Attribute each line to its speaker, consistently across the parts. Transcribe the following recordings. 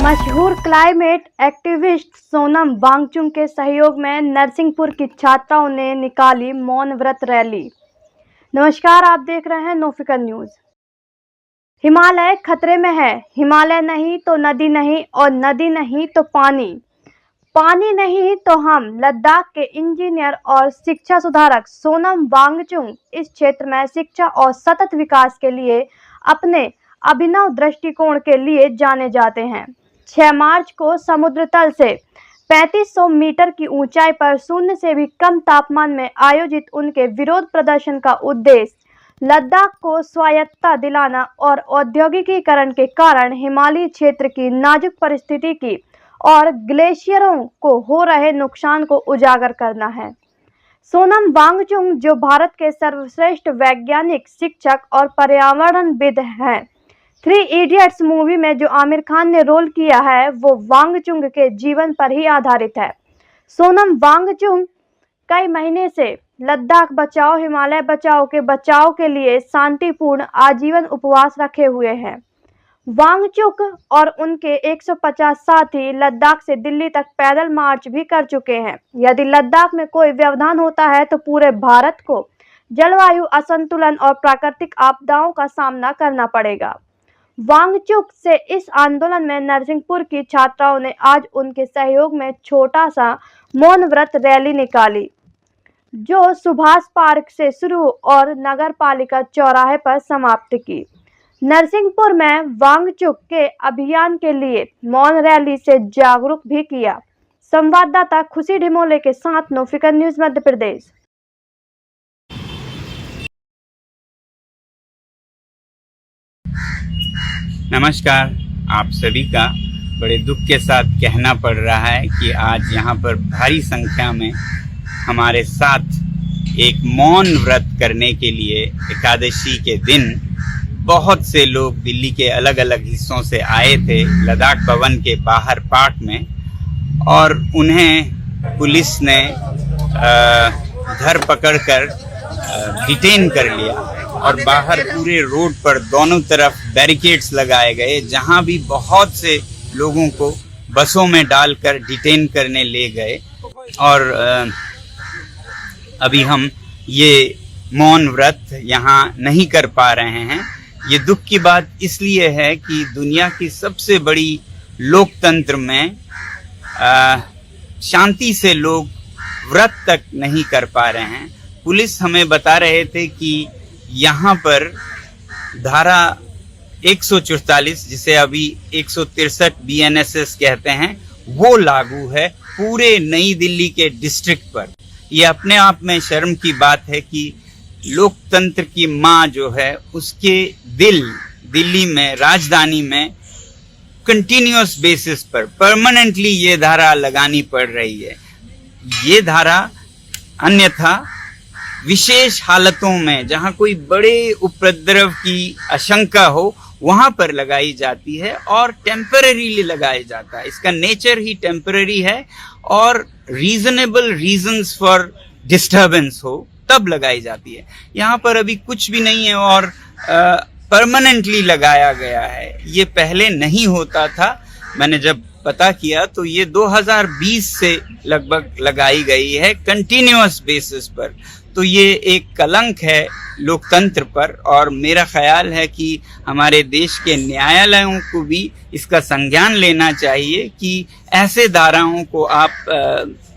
Speaker 1: मशहूर climate activist Sonam Wangchuck के सहयोग में नरसिंहपुर की छात्राओं ने निकाली मौन व्रत रैली। नमस्कार, आप देख रहे हैं नो फिकर न्यूज। हिमालय खतरे में है। हिमालय नहीं तो नदी नहीं, और नदी नहीं तो पानी, पानी नहीं तो हम। लद्दाख के इंजीनियर और शिक्षा सुधारक सोनम वांगचुक इस क्षेत्र में शिक्षा और सतत विकास के लिए अपने अभिनव दृष्टिकोण के लिए जाने जाते हैं। 6 मार्च को समुद्र तल से 3500 मीटर की ऊंचाई पर शून्य से भी कम तापमान में आयोजित उनके विरोध प्रदर्शन का उद्देश्य लद्दाख को स्वायत्तता दिलाना और औद्योगिकीकरण के कारण हिमालयी क्षेत्र की नाजुक परिस्थिति की और ग्लेशियरों को हो रहे नुकसान को उजागर करना है। सोनम वांगचुक, जो भारत के सर्वश्रेष्ठ वैज्ञानिक, शिक्षक और पर्यावरणविद हैं, 3 इडियट्स मूवी में जो आमिर खान ने रोल किया है वो वांगचुक के जीवन पर ही आधारित है। सोनम वांगचुक कई महीने से लद्दाख बचाओ हिमालय बचाओ के बचाव के लिए शांतिपूर्ण आजीवन उपवास रखे हुए हैं। वांगचुक और उनके 150 साथी लद्दाख से दिल्ली तक पैदल मार्च भी कर चुके हैं। यदि लद्दाख में कोई व्यवधान होता है तो पूरे भारत को जलवायु असंतुलन और प्राकृतिक आपदाओं का सामना करना पड़ेगा। वांगचुक से इस आंदोलन में नरसिंहपुर की छात्राओं ने आज उनके सहयोग में छोटा सा मौन व्रत रैली निकाली, जो सुभाष पार्क से शुरू और नगर पालिका चौराहे पर समाप्त की। नरसिंहपुर में वांगचुक के अभियान के लिए मौन रैली से जागरूक भी किया। संवाददाता खुशी ढिमोले के साथ नो फिकर न्यूज मध्य प्रदेश।
Speaker 2: नमस्कार, आप सभी का बड़े दुख के साथ कहना पड़ रहा है कि आज यहाँ पर भारी संख्या में हमारे साथ एक मौन व्रत करने के लिए एकादशी के दिन बहुत से लोग दिल्ली के अलग अलग हिस्सों से आए थे लद्दाख भवन के बाहर पार्क में, और उन्हें पुलिस ने धर पकड़ कर डिटेन कर लिया और बाहर पूरे रोड पर दोनों तरफ बैरिकेड्स लगाए गए, जहां भी बहुत से लोगों को बसों में डालकर डिटेन करने ले गए। और अभी हम ये मौन व्रत यहाँ नहीं कर पा रहे हैं। ये दुख की बात इसलिए है कि दुनिया की सबसे बड़ी लोकतंत्र में शांति से लोग व्रत तक नहीं कर पा रहे हैं। पुलिस हमें बता रहे थे कि यहाँ पर धारा 144, जिसे अभी 163 BNSS कहते हैं, वो लागू है पूरे नई दिल्ली के डिस्ट्रिक्ट पर। ये अपने आप में शर्म की बात है कि लोकतंत्र की माँ जो है उसके दिल्ली में, राजधानी में कंटिन्यूअस बेसिस पर परमानेंटली ये धारा लगानी पड़ रही है। ये धारा अन्यथा विशेष हालतों में, जहां कोई बड़े उपद्रव की आशंका हो, वहां पर लगाई जाती है और टेम्पररीली लगाया जाता है। इसका नेचर ही टेम्पररी है और रीजनेबल रीजंस फॉर डिस्टर्बेंस हो तब लगाई जाती है। यहाँ पर अभी कुछ भी नहीं है और परमानेंटली लगाया गया है। ये पहले नहीं होता था। मैंने जब पता किया तो ये 2020 से लगभग लगाई गई है कंटिन्यूअस बेसिस पर। तो ये एक कलंक है लोकतंत्र पर, और मेरा ख्याल है कि हमारे देश के न्यायालयों को भी इसका संज्ञान लेना चाहिए कि ऐसे धाराओं को आप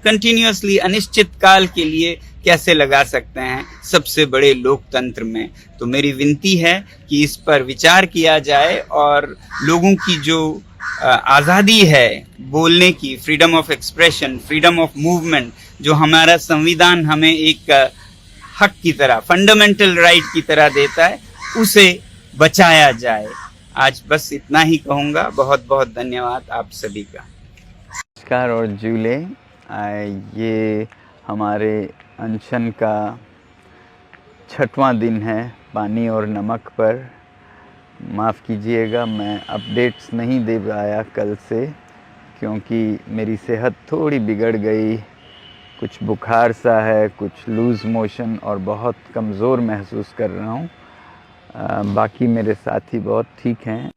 Speaker 2: कंटिन्यूअसली अनिश्चित काल के लिए कैसे लगा सकते हैं सबसे बड़े लोकतंत्र में। तो मेरी विनती है कि इस पर विचार किया जाए और लोगों की जो आज़ादी है बोलने की, freedom of expression, freedom of movement, जो हमारा संविधान हमें एक हक की तरह, फंडामेंटल राइट की तरह देता है, उसे बचाया जाए। आज बस इतना ही कहूँगा। बहुत बहुत धन्यवाद आप सभी का।
Speaker 3: नमस्कार और जूले, ये हमारे अनशन का 6वां दिन है पानी और नमक पर। माफ़ कीजिएगा, मैं अपडेट्स नहीं दे पाया कल से, क्योंकि मेरी सेहत थोड़ी बिगड़ गई। कुछ बुखार सा है, कुछ लूज़ मोशन और बहुत कमज़ोर महसूस कर रहा हूँ। बाकी मेरे साथी बहुत ठीक हैं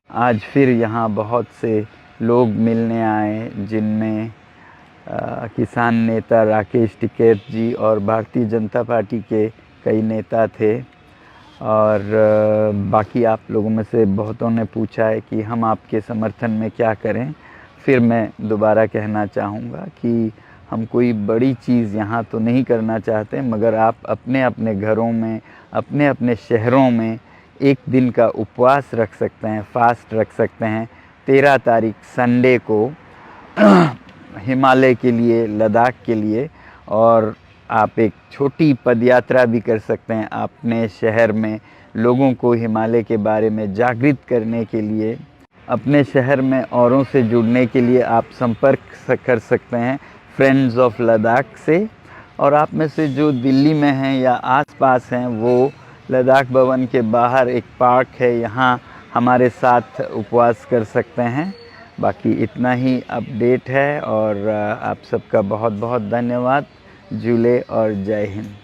Speaker 3: आज फिर यहाँ बहुत से लोग मिलने आए, जिनमें किसान नेता राकेश टिकैत जी और भारतीय जनता पार्टी के कई नेता थे। और बाकी आप लोगों में से बहुतों ने पूछा है कि हम आपके समर्थन में क्या करें। फिर मैं दोबारा कहना चाहूँगा कि हम कोई बड़ी चीज़ यहाँ तो नहीं करना चाहते, मगर आप अपने अपने घरों में, अपने अपने शहरों में एक दिन का उपवास रख सकते हैं, फास्ट रख सकते हैं। 13 तारीख संडे को हिमालय के लिए, लद्दाख के लिए, और आप एक छोटी पदयात्रा भी कर सकते हैं अपने शहर में, लोगों को हिमालय के बारे में जागृत करने के लिए। अपने शहर में औरों से जुड़ने के लिए आप संपर्क कर सकते हैं फ्रेंड्स ऑफ लद्दाख से। और आप में से जो दिल्ली में हैं या आसपास हैं, वो लद्दाख भवन के बाहर एक पार्क है, यहाँ हमारे साथ उपवास कर सकते हैं। बाकी इतना ही अपडेट है, और आप सबका बहुत बहुत धन्यवाद। जुले और जय हिंद।